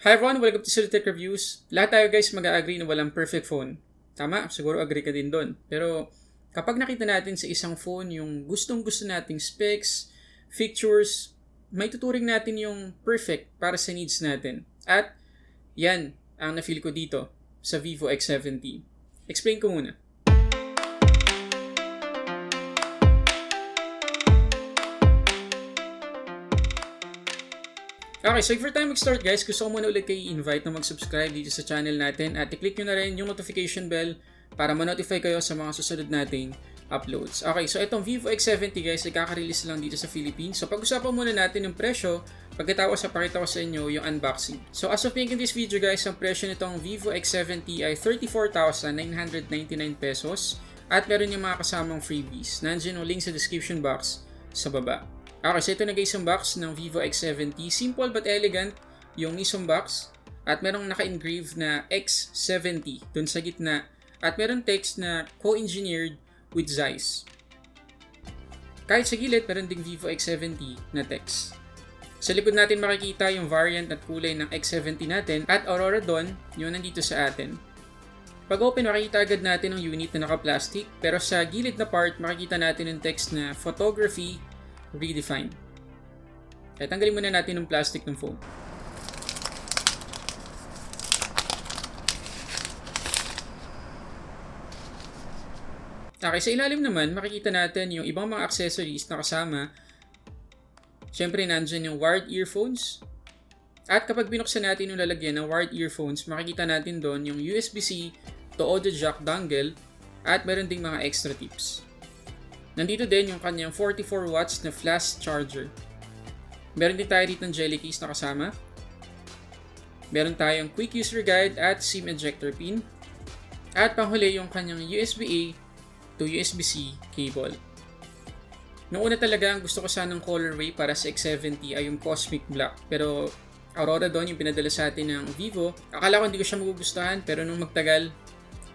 Hi everyone, welcome to Sulit Reviews. Lahat tayo guys mag-agree na walang perfect phone. Tama, siguro agree ka din doon. Pero kapag nakita natin sa isang phone yung gustong-gusto nating specs, features, may tuturing natin yung perfect para sa needs natin. At yan ang na-feel ko dito sa Vivo X70. Explain ko muna. Okay, so before tayo mag-start guys, gusto ko muna ulit kayo i-invite na mag-subscribe dito sa channel natin at i-click nyo na rin yung notification bell para ma-notify kayo sa mga susunod nating uploads. Okay, so itong Vivo X70 guys, ikaka-release lang dito sa Philippines. So pag-usapan muna natin yung presyo, pagkatapos pakita ko sa inyo yung unboxing. So as of making this video guys, ang presyo nitong Vivo X70 ay 34,999 pesos at meron yung mga kasamang freebies. Nandiyan yung link sa description box sa baba. Okay, so ito na guys ang box ng Vivo X70. Simple but elegant yung mismong box. At merong naka-engrave na X70 dun sa gitna. At meron text na co-engineered with Zeiss. Kahit sa gilid, meron ding Vivo X70 na text. Sa likod natin makikita yung variant at kulay ng X70 natin. At Aurora Dawn, yung nandito sa atin. Pag open, makikita agad natin ang unit na naka-plastic. Pero sa gilid na part, makikita natin yung text na photography redefined. Kaya tanggalin muna natin yung plastic ng phone. Okay, sa ilalim naman, makikita natin yung ibang mga accessories na kasama. Siyempre, nandyan yung wired earphones. At kapag binuksan natin yung lalagyan ng wired earphones, makikita natin doon yung USB-C to audio jack dongle at meron ding mga extra tips. Nandito din yung kanyang 44 watts na flash charger. Meron din tayo dito ng jelly case na kasama. Meron tayong quick user guide at SIM ejector pin. At panghuli yung kanyang USB-A to USB-C cable. Noong una talaga, ang gusto ko sanang colorway para sa X70 ay yung Cosmic Black. Pero Aurora Dawn yung pinadala sa atin ng Vivo. Akala ko hindi ko siya magugustuhan pero nung magtagal,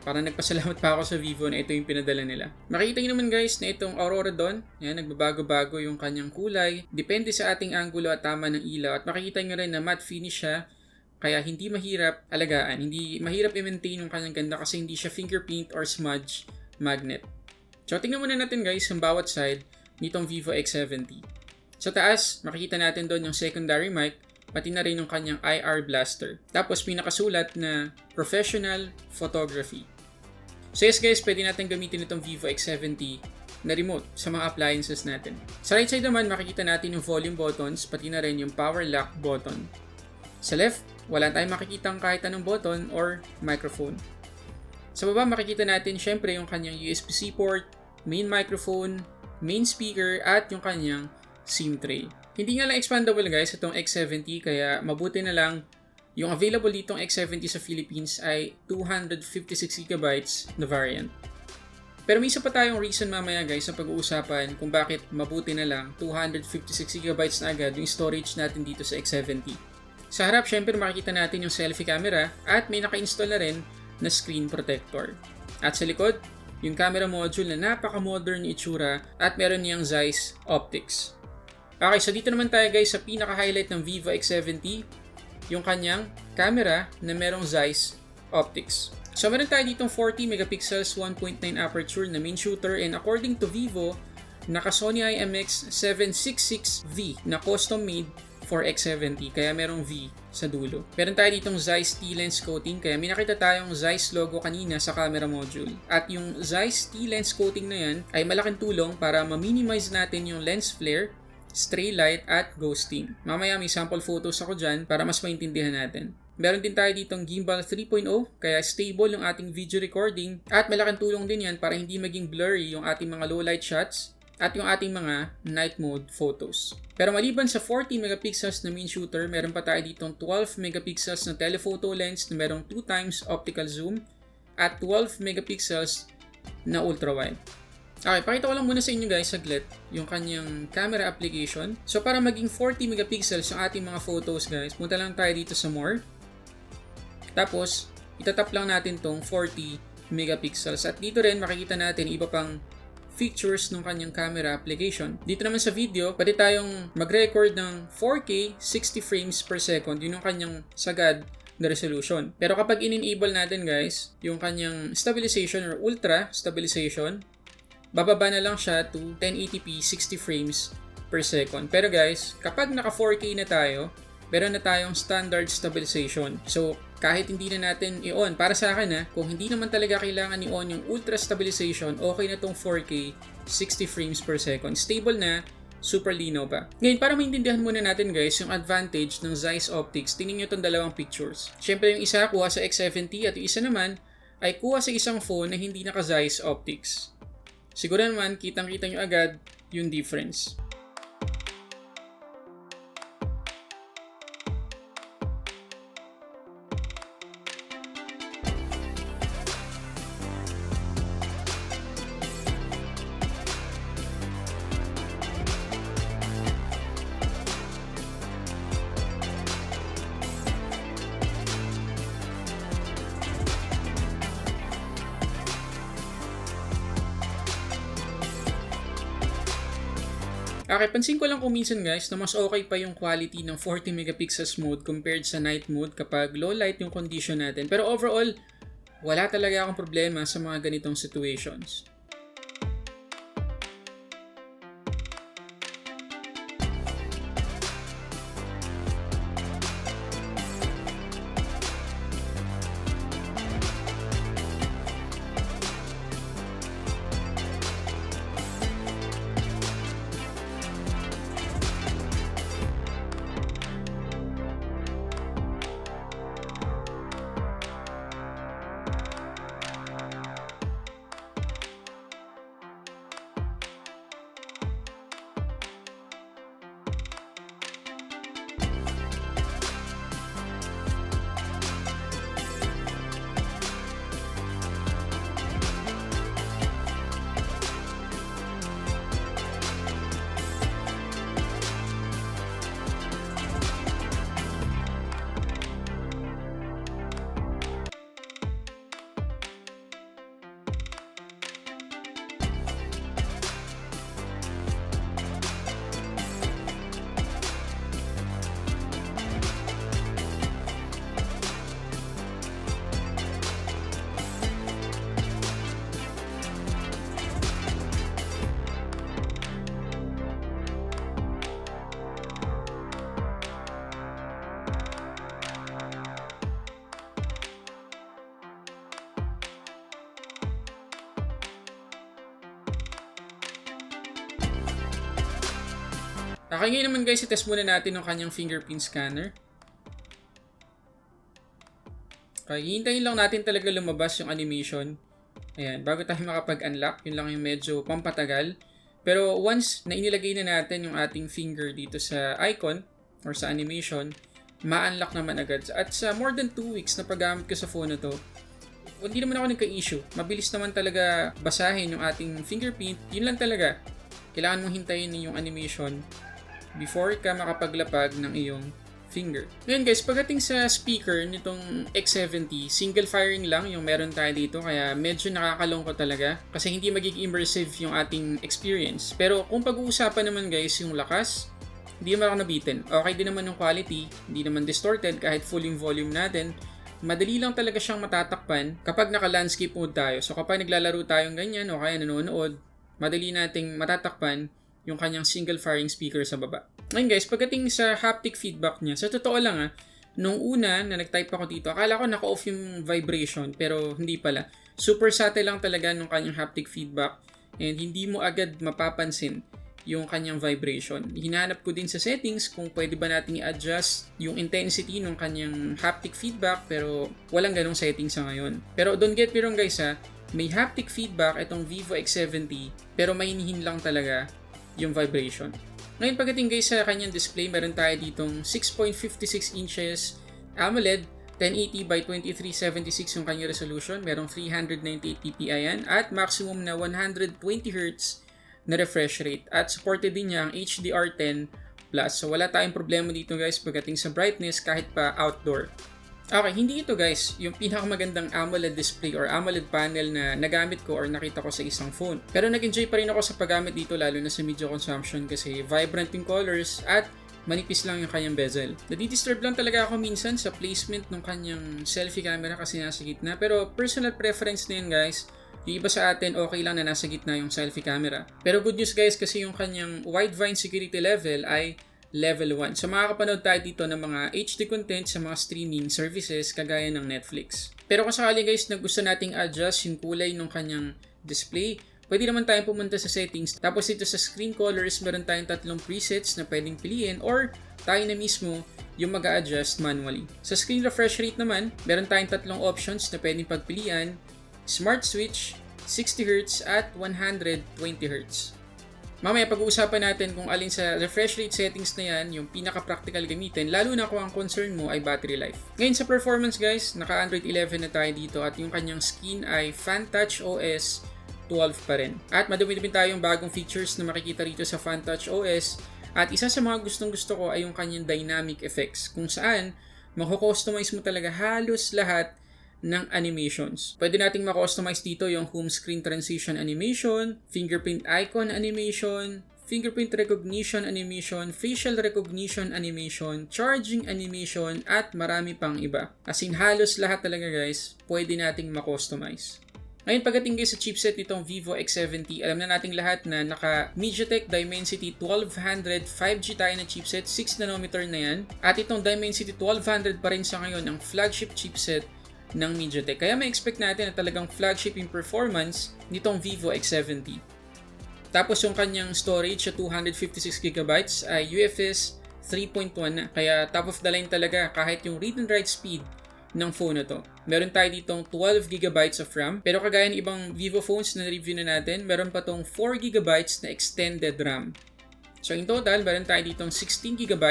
parang nagpasalamat pa ako sa Vivo na ito yung pinadala nila. Makikita nyo naman guys na itong Aurora Dawn, yan, nagbabago-bago yung kanyang kulay. Depende sa ating angulo at tama ng ilaw. At makikita nyo rin na matte finish siya, kaya hindi mahirap alagaan. Hindi mahirap i-maintain yung kanyang ganda kasi hindi siya fingerprint or smudge magnet. So tingnan muna natin guys ang bawat side nitong Vivo X70. Sa taas, makikita natin doon yung secondary mic, pati na rin yung kanyang IR blaster. Tapos pinakasulat na professional photography. So yes guys, pwede natin gamitin itong Vivo X70 na remote sa mga appliances natin. Sa right side naman, makikita natin yung volume buttons, pati na rin yung power lock button. Sa left, wala tayong makikitang kahit anong button or microphone. Sa baba, makikita natin syempre yung kanyang USB-C port, main microphone, main speaker, at yung kanyang SIM tray. Hindi nga lang expandable guys itong X70, kaya mabuti na lang yung available ditong X70 sa Philippines ay 256GB na variant. Pero may isa pa tayong reason mamaya guys sa pag-uusapan kung bakit mabuti na lang 256GB na agad yung storage natin dito sa X70. Sa harap, syempre makikita natin yung selfie camera at may naka-install na rin na screen protector. At sa likod, yung camera module na napaka-modern itsura at meron niyang Zeiss optics. Okay, so dito naman tayo guys sa pinaka-highlight ng Vivo X70, yung kanyang camera na merong Zeiss optics. So meron tayo ditong 40 megapixels 1.9 aperture na main shooter, and according to Vivo, naka Sony IMX766V na custom made for X70, kaya merong V sa dulo. Meron tayo ditong Zeiss T-Lens coating, kaya may nakita tayong Zeiss logo kanina sa camera module. At yung Zeiss T-Lens coating na yan ay malaking tulong para ma-minimize natin yung lens flare, stray light at ghosting. Mamaya may sample photos ako dyan para mas maintindihan natin. Meron din tayo ditong gimbal 3.0, kaya stable yung ating video recording at malaking tulong din yan para hindi maging blurry yung ating mga low light shots at yung ating mga night mode photos. Pero maliban sa 40 megapixels na main shooter, meron pa tayo ditong 12 megapixels na telephoto lens na merong 2x optical zoom at 12 megapixels na ultra wide. Okay, pakita ko lang muna sa inyo guys saglit yung kanyang camera application. So para maging 40 megapixels yung ating mga photos guys, punta lang tayo dito sa more. Tapos, itatap lang natin tong 40 megapixels. At dito rin makikita natin iba pang features ng kanyang camera application. Dito naman sa video, pwede tayong mag-record ng 4K 60 frames per second. Yun yung kanyang sagad na resolution. Pero kapag in-enable natin guys, yung kanyang stabilization or ultra stabilization, bababa na lang siya to 1080p 60 frames per second. Pero guys, kapag naka 4K na tayo, meron na tayong standard stabilization. So, kahit hindi na natin i-on, para sa akin kung hindi naman talaga kailangan i-on yung ultra stabilization, okay na tong 4K 60 frames per second. Stable na, super linaw pa. Ngayon, para maintindihan muna natin guys yung advantage ng Zeiss Optics, tingnan nyo itong dalawang pictures. Siyempre yung isa kuha sa X70 at yung isa naman ay kuha sa isang phone na hindi naka Zeiss Optics. Siguro naman, kitang-kita nyo agad yung difference. Okay, pansin ko lang kung minsan guys na mas okay pa yung quality ng 40 megapixels mode compared sa night mode kapag low light yung condition natin. Pero overall, wala talaga akong problema sa mga ganitong situations. Okay, ngayon naman guys, i-test muna natin yung kanyang fingerprint scanner. Okay, hihintayin lang natin talaga lumabas yung animation. Ayan, bago tayo makapag-unlock, yun lang yung medyo pampatagal. Pero once na inilagay na natin yung ating finger dito sa icon or sa animation, ma-unlock naman agad. At sa more than 2 weeks na paggamit ko sa phone na to, hindi naman ako nagka-issue. Mabilis naman talaga basahin yung ating fingerprint. Yun lang talaga. Kailangan mong hintayin yung animation before ka makapaglapag ng iyong finger. Ngayon guys, pagdating sa speaker nitong X70, single firing lang yung meron tayo dito, kaya medyo nakakalungkot talaga kasi hindi magiging immersive yung ating experience. Pero kung pag-uusapan naman guys yung lakas, hindi naman ako nabitin. Okay din naman yung quality, hindi naman distorted kahit full yung volume natin. Madali lang talaga siyang matatakpan kapag naka-landscape mode tayo. So kapag naglalaro tayong ganyan o kaya nanonood, madali nating matatakpan yung kanyang single firing speaker sa baba. Ngayon guys, pagdating sa haptic feedback niya, sa totoo lang nung una na nag-type ako dito, akala ko naka-off yung vibration, pero hindi pala. Super subtle lang talaga nung kanyang haptic feedback and hindi mo agad mapapansin yung kanyang vibration. Hinahanap ko din sa settings kung pwede ba nating i-adjust yung intensity ng kanyang haptic feedback, pero walang ganong settings sa ngayon. Pero don't get me wrong guys may haptic feedback itong Vivo X70, pero mahinihin lang talaga yung vibration. Ngayon pagdating guys sa kanyang display, meron tayo ditong 6.56 inches AMOLED, 1080 by 2376 yung kanyang resolution, merong 398 ppi yan, at maximum na 120Hz na refresh rate, at supported din niya ang HDR10+. So wala tayong problema dito guys pagdating sa brightness kahit pa outdoor. Okay, hindi ito guys yung pinakamagandang AMOLED display or AMOLED panel na nagamit ko or nakita ko sa isang phone. Pero nag-enjoy pa rin ako sa paggamit dito lalo na sa media consumption kasi vibrant yung colors at manipis lang yung kanyang bezel. Nadidisturb lang talaga ako minsan sa placement ng kanyang selfie camera kasi nasa gitna. Pero personal preference na yun guys. Yung iba sa atin okay lang na nasa gitna yung selfie camera. Pero good news guys kasi yung kanyang wide-vine security level ay level 1. So makakapanood tayo dito ng mga HD content sa mga streaming services kagaya ng Netflix. Pero kung sakali guys na gusto nating adjust yung kulay ng kanyang display, pwede naman tayong pumunta sa settings. Tapos dito sa screen colors, meron tayong 3 presets na pwedeng piliin or tayo na mismo yung mag-a-adjust manually. Sa screen refresh rate naman, meron tayong 3 options na pwedeng pagpilian: Smart Switch, 60Hz at 120Hz. Mamaya pag-uusapan natin kung alin sa refresh rate settings na yan yung pinaka-practical gamitin, lalo na kung ang concern mo ay battery life. Ngayon sa performance guys, naka Android 11 na tayo dito at yung kanyang skin ay FanTouch OS 12 pa rin. At madami din tayong bagong features na makikita rito sa FanTouch OS at isa sa mga gustong-gusto ko ay yung kanyang dynamic effects kung saan mako-customize mo talaga halos lahat ng animations. Pwede nating ma-customize dito yung home screen transition animation, fingerprint icon animation, fingerprint recognition animation, facial recognition animation, charging animation, at marami pang iba. As in, halos lahat talaga guys, pwede nating ma-customize. Ngayon pagdating guys sa chipset nitong Vivo X70, alam na nating lahat na naka MediaTek Dimensity 1200 5G tayo na chipset, 6nm na yan. At itong Dimensity 1200 pa rin sa ngayon ang flagship chipset ng MediaTek. Kaya may expect natin na talagang flagship yung performance nitong Vivo X70. Tapos yung kanyang storage sa 256GB ay UFS 3.1 na. Kaya top of the line talaga kahit yung read and write speed ng phone na to. Meron tayo ditong 12GB of RAM. Pero kagaya ng ibang Vivo phones na review na natin, meron pa tong 4GB na extended RAM. So in total, meron tayo ditong 16GB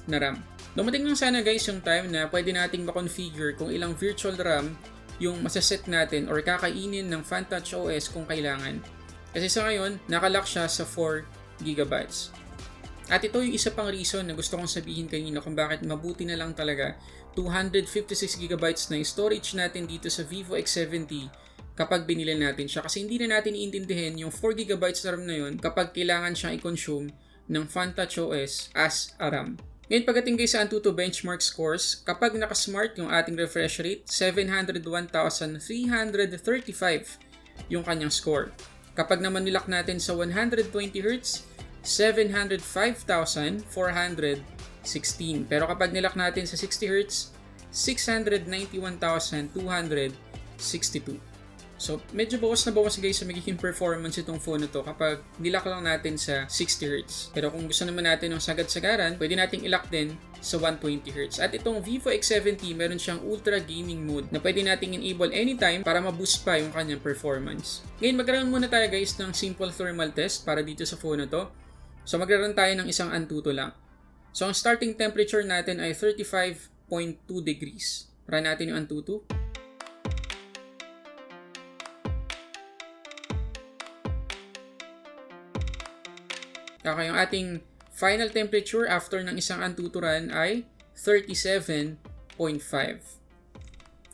na RAM. Dumating lang sana guys yung time na pwede nating makonfigure kung ilang virtual RAM yung masaset natin or kakainin ng FanTouch OS kung kailangan. Kasi sa ngayon, nakalock siya sa 4GB. At ito yung isa pang reason na gusto kong sabihin kanina kung bakit mabuti na lang talaga 256GB na yung storage natin dito sa Vivo X70 kapag binili natin siya. Kasi hindi na natin iintindihin yung 4GB RAM na yun kapag kailangan siyang i-consume ng FanTouch OS as a RAM. Ngayon pagdating guys sa Antutu benchmark scores, kapag naka-smart yung ating refresh rate, 701,335 yung kanyang score. Kapag naman nilock natin sa 120Hz, 705,416. Pero kapag nilock natin sa 60Hz, 691,262. So, medyo bawas na bawas guys sa magiging performance itong phone na to kapag nilock lang natin sa 60Hz. Pero kung gusto naman natin ng sagad-sagaran, pwede nating ilock din sa 120Hz. At itong Vivo X70, meron siyang ultra gaming mode na pwede nating enable anytime para ma-boost pa yung kanyang performance. Ngayon, magkaroon muna tayo guys ng simple thermal test para dito sa phone na to. So, magkaroon tayo ng isang Antutu lang. So, ang starting temperature natin ay 35.2 degrees. Run natin yung Antutu. Okay, yung ating final temperature after ng isang Antutu run ay 37.5.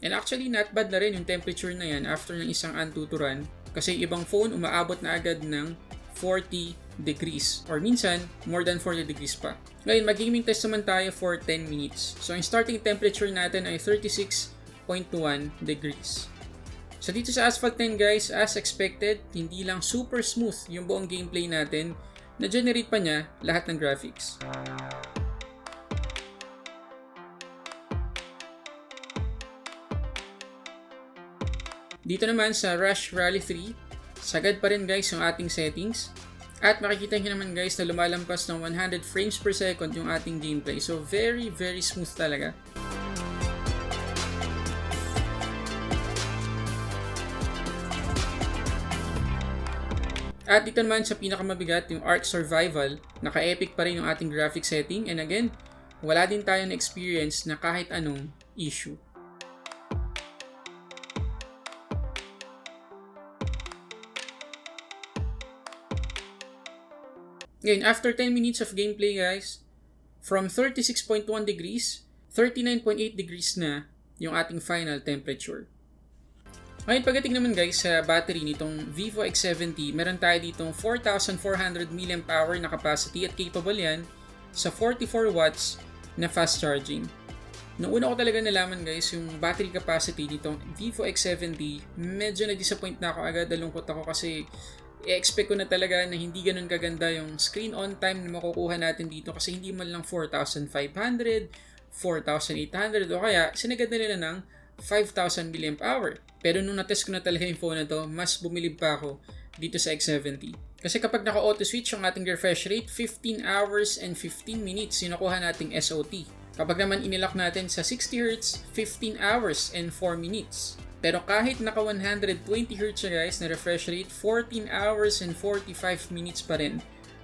And actually, not bad na rin yung temperature na yan after ng isang Antutu run kasi ibang phone umaabot na agad ng 40 degrees or minsan more than 40 degrees pa. Ngayon, mag-gaming test naman tayo for 10 minutes. So, ang starting temperature natin ay 36.1 degrees. So, dito sa Asphalt 10 guys, as expected, hindi lang super smooth yung buong gameplay natin. Na-generate pa niya lahat ng graphics. Dito naman sa Rush Rally 3, sagad pa rin guys yung ating settings. At makikita nyo naman guys na lumalampas ng 100 frames per second yung ating gameplay. So very smooth talaga. At dito naman sa pinakamabigat, yung Arc Survival, naka-epic pa rin yung ating graphic setting. And again, wala din tayo na experience na kahit anong issue. Ngayon, after 10 minutes of gameplay guys, from 36.1 degrees, 39.8 degrees na yung ating final temperature. Ngayon, pagdating naman guys sa battery nitong Vivo X70, meron tayo ditong 4,400 mAh na capacity at capable yan sa 44 watts na fast charging. Noong una ko talaga nalaman guys yung battery capacity nitong Vivo X70, medyo na-disappoint na ako agad, nalungkot ako kasi i-expect ko na talaga na hindi ganun kaganda yung screen on time na makukuha natin dito kasi hindi man lang 4,500, 4,800 o kaya sinagad na nila ng 5,000 mAh. Pero nung natest ko na talaga yung phone na to, mas bumilib pa ako dito sa X70. Kasi kapag naka-auto switch yung ating refresh rate, 15 hours and 15 minutes yung nakuha nating SOT. Kapag naman inilock natin sa 60Hz, 15 hours and 4 minutes. Pero kahit naka 120Hz siya guys na refresh rate, 14 hours and 45 minutes pa rin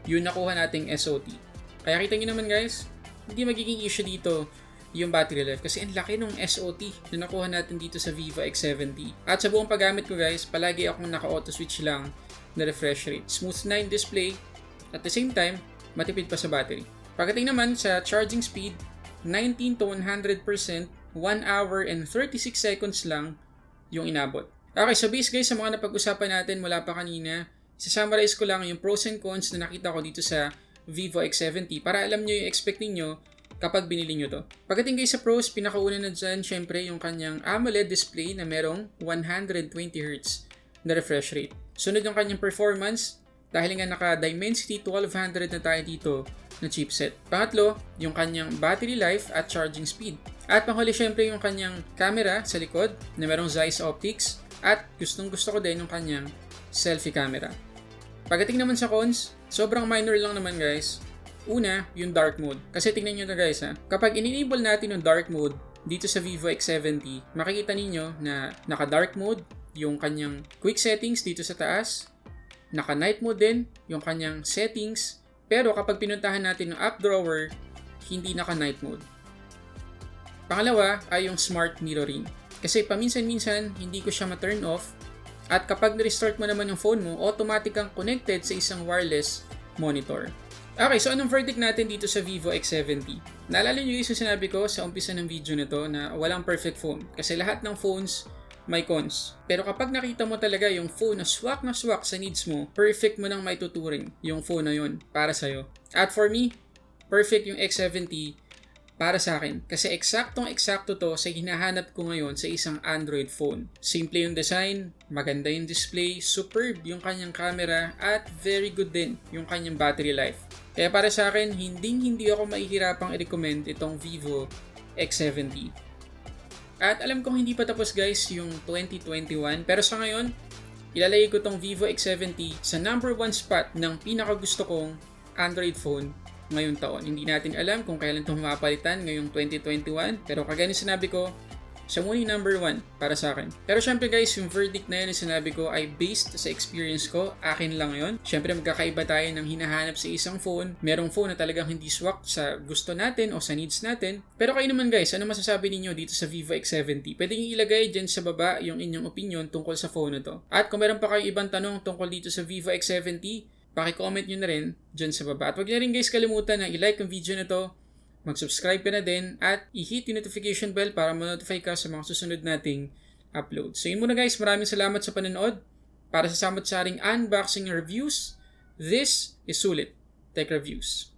yung nakuha nating SOT. Kaya kita nyo naman guys, hindi magiging issue dito yung battery life kasi ang laki ng SOT na nakuha natin dito sa Vivo X70. At sa buong paggamit ko guys, palagi akong naka-auto switch lang na refresh rate. Smooth na yung display, at the same time, matipid pa sa battery. Pagdating naman sa charging speed, 19 to 100%, 1 hour and 36 seconds lang yung inabot. Okay, so base guys sa mga napag-usapan natin mula pa kanina, isa-summarize ko lang yung pros and cons na nakita ko dito sa Vivo X70 para alam nyo yung expect niyo kapag binili nyo to. Pagdating guys sa pros, pinakauna na dyan syempre yung kanyang AMOLED display na merong 120Hz na refresh rate. Sunod yung kanyang performance dahil nga naka Dimensity 1200 na tayo dito na chipset. Pangatlo, yung kanyang battery life at charging speed. At panghuli syempre yung kanyang camera sa likod na merong Zeiss optics at gustong gusto ko din yung kanyang selfie camera. Pagdating naman sa cons, sobrang minor lang naman guys. Una, yung dark mode. Kasi tingnan nyo na guys ha, kapag in-enable natin yung dark mode dito sa Vivo X70, makikita ninyo na naka-dark mode yung kanyang quick settings dito sa taas, naka-night mode din yung kanyang settings, pero kapag pinuntahan natin yung app drawer, hindi naka-night mode. Pangalawa ay yung smart mirroring. Kasi paminsan-minsan hindi ko siya ma-turn off at kapag na-restart mo naman yung phone mo, automatic kang connected sa isang wireless monitor. Okay, so anong verdict natin dito sa Vivo X70? Naalala nyo yung sinabi ko sa umpisa ng video na to na walang perfect phone kasi lahat ng phones may cons. Pero kapag nakita mo talaga yung phone na swak sa needs mo, perfect mo nang maituturing yung phone na yun para sa'yo. At for me, perfect yung X70 para sa akin. Kasi eksaktong-eksakto to sa hinahanap ko ngayon sa isang Android phone. Simple yung design, maganda yung display, superb yung kanyang camera, at very good din yung kanyang battery life. Kaya para sa akin, hindi ako mahihirapang i-recommend itong Vivo X70. At alam kong hindi pa tapos guys yung 2021, pero sa ngayon, ilalagay ko tong Vivo X70 sa number 1 spot ng pinakagusto kong Android phone ngayong taon. Hindi natin alam kung kailan itong mapalitan ngayong 2021, pero kagaya ng sinabi ko, siya muna yung number 1 para sa akin. Pero syempre guys, yung verdict na yun na sinabi ko ay based sa experience ko, akin lang yun. Syempre magkakaiba tayo ng hinahanap sa isang phone. Merong phone na talagang hindi swak sa gusto natin o sa needs natin. Pero kayo naman guys, ano masasabi ninyo dito sa Vivo X70? Pwede nyo ilagay dyan sa baba yung inyong opinion tungkol sa phone na to. At kung meron pa kayo ibang tanong tungkol dito sa Vivo X70, paki-comment nyo na rin dyan sa baba. At huwag nyo rin guys kalimutan na i-like ang video na to, mag-subscribe ka na din, at i-hit yung notification bell para ma-notify ka sa mga susunod nating upload. So yun muna guys, maraming salamat sa panonood. Para sa samot-saring unboxing reviews, this is Sulit Tech Reviews.